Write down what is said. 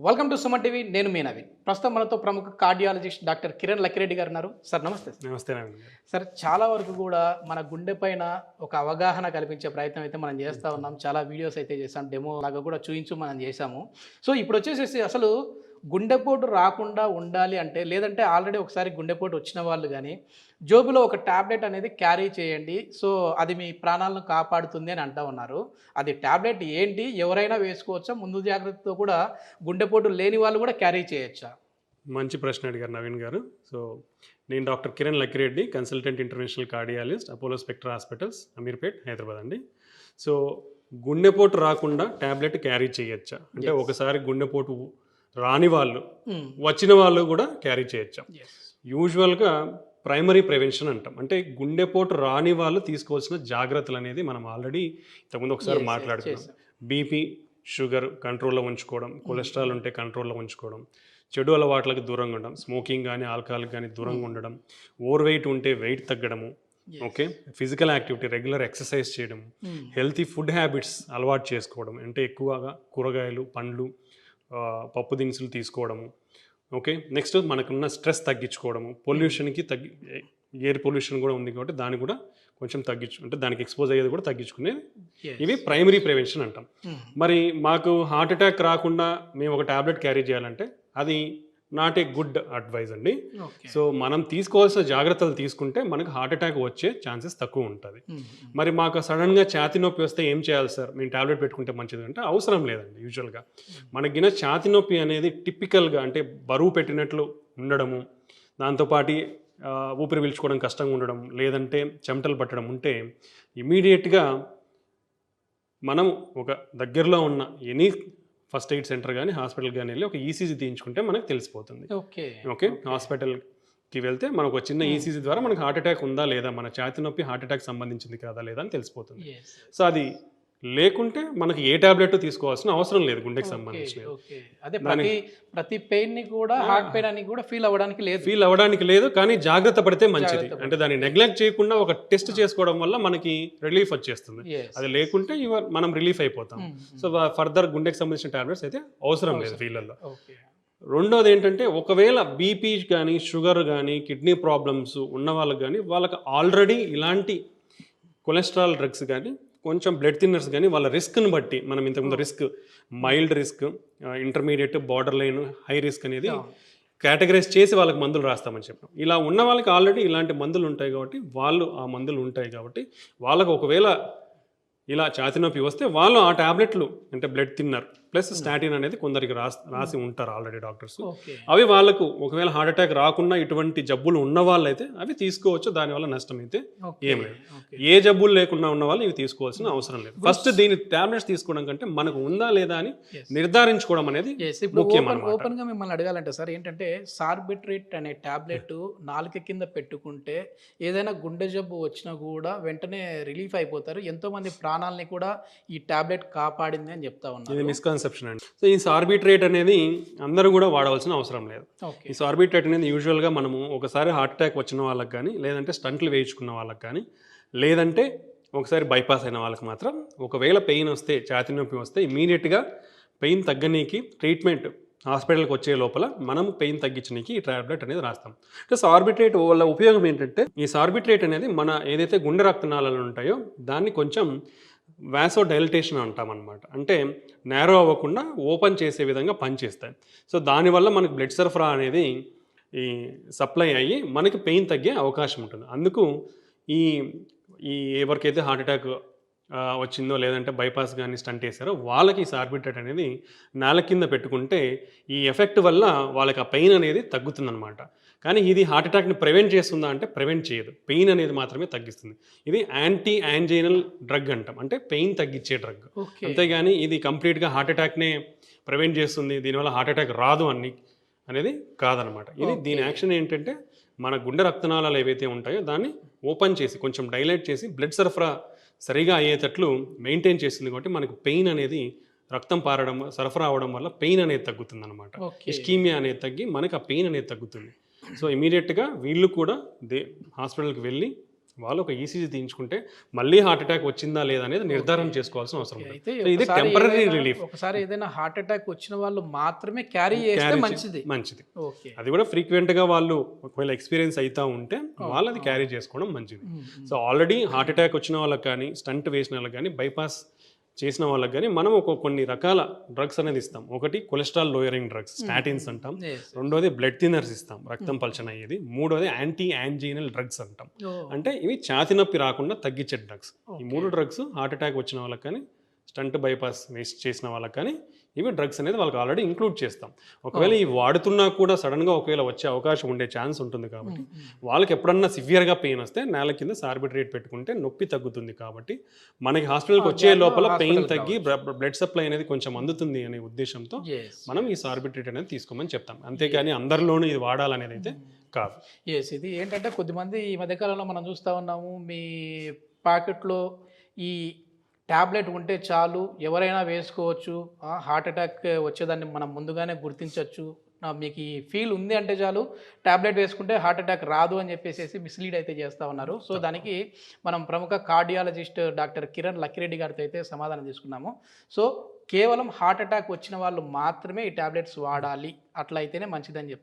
Welcome to Suman TV. నేను మీ నవీన్. ప్రస్తుతం మనతో ప్రముఖ కార్డియాలజిస్ట్ డాక్టర్ కిరణ్ లక్కిరెడ్డి గారు ఉన్నారు. సార్ నమస్తే. నమస్తే నవీన్ గారు. సార్, చాలా వరకు కూడా మన గుండె పైన ఒక అవగాహన కల్పించే ప్రయత్నం అయితే మనం చేస్తూ ఉన్నాం. చాలా వీడియోస్ అయితే చేసాం, డెమో లాగా కూడా చూయించు మనం చేసాము. సో ఇప్పుడు వచ్చేసేసి అసలు గుండెపోటు రాకుండా ఉండాలి అంటే, లేదంటే ఆల్రెడీ ఒకసారి గుండెపోటు వచ్చిన వాళ్ళు కానీ జోబులో ఒక ట్యాబ్లెట్ అనేది క్యారీ చేయండి, సో అది మీ ప్రాణాలను కాపాడుతుంది అని అంటూ ఉన్నారు. అది ట్యాబ్లెట్ ఏంటి, ఎవరైనా వేసుకోవచ్చా, ముందు జాగ్రత్తతో కూడా గుండెపోటు లేని వాళ్ళు కూడా క్యారీ చేయొచ్చా? మంచి ప్రశ్న అడిగారు నవీన్ గారు. సో నేను doctor Kiran Lakkireddy, consultant international cardiologist, Apollo spectra hospitals, Ameerpet, Hyderabad అండి. సో గుండెపోటు రాకుండా ట్యాబ్లెట్ క్యారీ చేయొచ్చా అంటే, ఒకసారి గుండెపోటు రాని వాళ్ళు వచ్చిన వాళ్ళు కూడా క్యారీ చేయొచ్చా? యూజువల్గా ప్రైమరీ ప్రివెన్షన్ అంటాం. అంటే గుండెపోటు రాని వాళ్ళు తీసుకోవాల్సిన జాగ్రత్తలు అనేది మనం ఆల్రెడీ ఇంతకుముందు ఒకసారి మాట్లాడుకున్నాం. బీపీ, షుగర్ కంట్రోల్లో ఉంచుకోవడం, కొలెస్ట్రాల్ ఉంటే కంట్రోల్లో ఉంచుకోవడం, చెడు అలవాట్లకు దూరంగా ఉండడం, స్మోకింగ్ కానీ ఆల్కహాల్ కానీ దూరంగా ఉండడం, ఓవర్ వెయిట్ ఉంటే వెయిట్ తగ్గడము, okay, physical activity, regular exercise చేయడం, హెల్తీ ఫుడ్ హ్యాబిట్స్ అలవాటు చేసుకోవడం, అంటే ఎక్కువగా కూరగాయలు, పండ్లు, పప్పు దినుసులు తీసుకోవడము, ఓకే. నెక్స్ట్ మనకున్న స్ట్రెస్ తగ్గించుకోవడము, పొల్యూషన్కి ఎయిర్ పొల్యూషన్ కూడా ఉంది కాబట్టి దాన్ని కూడా కొంచెం అంటే దానికి ఎక్స్పోజ్ అయ్యేది కూడా తగ్గించుకునే ఇవి ప్రైమరీ ప్రివెన్షన్ అంటాం. మరి మాకు హార్ట్ అటాక్ రాకుండా మేము ఒక ట్యాబ్లెట్ క్యారీ చేయాలంటే అది నాట్ ఏ గుడ్ అడ్వైజ్ అండి. సో మనం తీసుకోవాల్సిన జాగ్రత్తలు తీసుకుంటే మనకు హార్ట్ అటాక్ వచ్చే ఛాన్సెస్ తక్కువ ఉంటుంది. మరి మాకు సడన్గా ఛాతీ నొప్పి వస్తే ఏం చేయాలి సార్, మేము ట్యాబ్లెట్ పెట్టుకుంటే మంచిది అంటే అవసరం లేదండి. యూజువల్గా మనకిన ఛాతీ నొప్పి అనేది టిపికల్గా అంటే బరువు పెట్టినట్లు ఉండడము, దాంతోపాటు ఊపిరి పీల్చుకోవడం కష్టంగా ఉండడం, లేదంటే చెమటలు పట్టడం ఉంటే ఇమీడియట్గా మనం ఒక దగ్గరలో ఉన్న ఎనీ ఫస్ట్ ఎయిడ్ సెంటర్ కానీ హాస్పిటల్ కానీ వెళ్ళి ఒక ఈసీజీ తీయించుకుంటే మనకు తెలిసిపోతుంది. ఓకే, హాస్పిటల్కి వెళ్తే మనకు ఒక చిన్న ఈసీజీ ద్వారా మనకు హార్ట్ అటాక్ ఉందా లేదా, మన ఛాతీ నొప్పి హార్ట్ అటాక్ సంబంధించింది కాదా లేదా అని తెలిసిపోతుంది. సో అది లేకుంటే మనకి ఏ టాబ్లెట్ తీసుకోవాల్సిన అవసరం లేదు గుండెకి సంబంధించి. అదే ప్రతి పెయిన్ ని కూడా హార్ట్ పెయిన్ అని కూడా ఫీల్ అవ్వడానికి లేదు, కానీ జాగ్రత్త పడితే మంచిది. అంటే దాన్ని నెగ్లెక్ట్ చేయకుండా ఒక టెస్ట్ చేసుకోవడం వల్ల మనకి రిలీఫ్ వచ్చేస్తుంది. అది లేకుంటే మనం రిలీఫ్ అయిపోతాం. సో ఫర్దర్ గుండెకి సంబంధించిన టాబ్లెట్స్ అయితే అవసరం లేదు వీళ్ళల్లో. రెండోది ఏంటంటే, ఒకవేళ బీపీ కానీ షుగర్ కానీ కిడ్నీ ప్రాబ్లమ్స్ ఉన్న వాళ్ళకి కానీ, వాళ్ళకి ఆల్రెడీ ఇలాంటి కొలెస్ట్రాల్ డ్రగ్స్ కానీ కొంచెం బ్లడ్ థిన్నర్స్ కానీ వాళ్ళ రిస్క్ని బట్టి మనం ఇంతకుముందు risk, mild risk, intermediate, border line, high risk అనేది కేటగరైజ్ చేసి వాళ్ళకి మందులు రాస్తామని చెప్పాం. ఇలా ఉన్న వాళ్ళకి ఆల్రెడీ ఇలాంటి మందులు ఉంటాయి కాబట్టి వాళ్ళకు ఒకవేళ ఇలా ఛాతీ నొప్పి వస్తే వాళ్ళు ఆ టాబ్లెట్లు అంటే బ్లడ్ థిన్నర్ ప్లస్ స్టాటిన్ అనేది కొందరికి రాసి ఉంటారు ఆల్రెడీ డాక్టర్స్. అవి వాళ్ళకు ఒకవేళ హార్ట్ అటాక్ రాకుండా ఇటువంటి జబ్బులు ఉన్న వాళ్ళైతే అవి తీసుకోవచ్చు, దానివల్ల నష్టం అయితే ఏం లేదు. ఏ జబ్బులు లేకుండా ఉన్న వాళ్ళు ఇవి తీసుకోవాల్సిన అవసరం లేదు. ఫస్ట్ దీని టాబ్లెట్స్ తీసుకోవడం కంటే మనకు ఉందా లేదా అని నిర్ధారించుకోవడం అనేది ముఖ్యం. ఓపెన్ గా మిమ్మల్ని అడగాలంటే సార్, ఏంటంటే సార్బిట్రేట్ అనే టాబ్లెట్ నాలుక కింద పెట్టుకుంటే ఏదైనా గుండె జబ్బు వచ్చినా కూడా వెంటనే రిలీఫ్ అయిపోతారు. ఎంతో మంది ప్రాణాలని కూడా ఈ టాబ్లెట్ కాపాడింది అని చెప్తా ఉన్నారు. ఇది మిస్కన్సెప్షన్ అండి. సో ఈ సార్బిట్రేట్ అనేది అందరూ కూడా వాడవలసిన అవసరం లేదు. ఈ సార్బిట్రేట్ అనేది యూజువల్గా మనము ఒకసారి హార్ట్ అటాక్ వచ్చిన వాళ్ళకి కానీ, లేదంటే స్టంట్లు వేయించుకున్న వాళ్ళకి కానీ, లేదంటే ఒకసారి బైపాస్ అయిన వాళ్ళకి మాత్రం ఒకవేళ పెయిన్ వస్తే, ఛాతీ నొప్పి వస్తే ఇమీడియట్గా పెయిన్ తగ్గనీకి ట్రీట్మెంట్ హాస్పిటల్కి వచ్చే లోపల మనం పెయిన్ తగ్గించడానికి ఈ టాబ్లెట్ అనేది రాస్తాం. అంటే సార్బిట్రేట్ వల్ల ఉపయోగం ఏంటంటే, ఈ సార్బిట్రేట్ అనేది మన ఏదైతే గుండె రక్తనాళాలు ఉంటాయో దాన్ని కొంచెం వాసో డైలటేషన్ అంటాం అనమాట. అంటే నేరో అవ్వకుండా ఓపెన్ చేసే విధంగా పనిచేస్తాయి. సో దానివల్ల మనకు బ్లడ్ సరఫరా అనేది ఈ సప్లై అయ్యి మనకి పెయిన్ తగ్గే అవకాశం ఉంటుంది. అందుకు ఈ ఎవరికైతే హార్ట్ అటాక్ వచ్చిందో, లేదంటే బైపాస్ కానీ స్టంట్ వేసారో వాళ్ళకి ఈ సార్బిట్రేట్ అనేది నేల కింద పెట్టుకుంటే ఈ ఎఫెక్ట్ వల్ల వాళ్ళకి ఆ పెయిన్ అనేది తగ్గుతుందన్నమాట. కానీ ఇది హార్ట్ అటాక్ని ప్రివెంట్ చేస్తుందా అంటే ప్రివెంట్ చేయదు, పెయిన్ అనేది మాత్రమే తగ్గిస్తుంది. ఇది యాంటీ యాంజైనల్ డ్రగ్ అంటాం, అంటే పెయిన్ తగ్గించే డ్రగ్. అంతేగాని ఇది కంప్లీట్గా హార్ట్ అటాక్నే ప్రివెంట్ చేస్తుంది, దీనివల్ల హార్ట్ అటాక్ రాదు అనేది కాదనమాట. ఇది దీని యాక్షన్ ఏంటంటే, మన గుండె రక్తనాళాలు ఏవైతే ఉంటాయో దాన్ని ఓపెన్ చేసి కొంచెం డైలైట్ చేసి బ్లడ్ సరఫరా సరిగా అయ్యేటట్లు మెయింటైన్ చేస్తుంది. కాబట్టి మనకు పెయిన్ అనేది రక్తం పారడం, సరఫరా అవడం వల్ల పెయిన్ అనేది తగ్గుతుంది అనమాట. ఇస్కీమియా అనేది తగ్గి మనకి ఆ పెయిన్ అనేది తగ్గుతుంది. సో ఇమీడియట్గా వీళ్ళు కూడా హాస్పిటల్కి వెళ్ళి వాళ్ళు ఒక ఈసీజీ తీయించుకుంటే మళ్ళీ హార్ట్ అటాక్ వచ్చిందా లేదా అనేది నిర్ధారణ చేసుకోవాల్సిన అవసరం ఉంది. అయితే సో ఇది ఒకసారి టెంపరీ ఏదైనా- రిలీఫ్. ఒకసారి ఏదైనా హార్ట్ అటాక్ వచ్చిన వాళ్ళు మాత్రమే క్యారీ చేస్తే మంచిది. మంచిది. ఓకే. అది కూడా ఫ్రీక్వెంట్ గా వాళ్ళు ఒకవేళ ఎక్స్పీరియన్స్ అవుతా ఉంటే వాళ్ళు అది క్యారీ చేసుకోవడం మంచిది. సో ఆల్రెడీ హార్ట్ అటాక్ వచ్చిన వాళ్ళకి కానీ, స్టంట్ వేసిన వాళ్ళకి కానీ, బైపాస్ చేసిన వాళ్ళకి కానీ మనం కొన్ని రకాల డ్రగ్స్ అనేది ఇస్తాం. ఒకటి కొలెస్ట్రాల్ లోయరింగ్ డ్రగ్స్, స్టాటిన్స్ అంటాం. Yes. రెండోది బ్లడ్ థిన్నర్స్ ఇస్తాం, రక్తం పలచన అయ్యేది. మూడోది యాంటీ యాంజీనల్ డ్రగ్స్ అంటాం. అంటే ఇవి ఛాతి నొప్పి రాకుండా తగ్గించే డ్రగ్స్. ఈ 3 డ్రగ్స్ హార్ట్ అటాక్ వచ్చిన వాళ్ళకి కానీ, స్టంట్ బైపాస్ వేస్ట్ చేసిన వాళ్ళకి కానీ ఇవి డ్రగ్స్ అనేది వాళ్ళకి ఆల్రెడీ ఇంక్లూడ్ చేస్తాం. ఒకవేళ ఈ వాడుతున్నా కూడా సడన్గా ఒకవేళ వచ్చే అవకాశం ఉండే ఛాన్స్ ఉంటుంది కాబట్టి వాళ్ళకి ఎప్పుడన్నా సివియర్గా పెయిన్ వస్తే నేల కింద సార్బిట్రేట్ పెట్టుకుంటే నొప్పి తగ్గుతుంది. కాబట్టి మనకి హాస్పిటల్కి వచ్చే లోపల పెయిన్ తగ్గి బ్లడ్ సప్లై అనేది కొంచెం అందుతుంది అనే ఉద్దేశంతో మనం ఈ సార్బిట్రేట్ అనేది తీసుకోమని చెప్తాం. అంతేకాని అందరిలోనూ ఇది వాడాలనేది అయితే కాదు. ఎస్, ఇది ఏంటంటే కొద్దిమంది ఈ మధ్యకాలంలో మనం చూస్తూ ఉన్నాము, మీ పాకెట్లో ఈ ట్యాబ్లెట్ ఉంటే చాలు ఎవరైనా వేసుకోవచ్చు, హార్ట్ అటాక్ వచ్చేదాన్ని మనం ముందుగానే గుర్తించవచ్చు, మీకు ఈ ఫీల్ ఉంది అంటే చాలు ట్యాబ్లెట్ వేసుకుంటే హార్ట్ అటాక్ రాదు అని చెప్పేసి మిస్లీడ్ అయితే చేస్తూ ఉన్నారు. సో దానికి మనం ప్రముఖ కార్డియాలజిస్ట్ డాక్టర్ కిరణ్ లక్కిరెడ్డి గారితో అయితే సమాధానం తీసుకున్నాము. సో కేవలం హార్ట్ అటాక్ వచ్చిన వాళ్ళు మాత్రమే ఈ ట్యాబ్లెట్స్ వాడాలి, అట్లా అయితేనే మంచిదని చెప్తారు.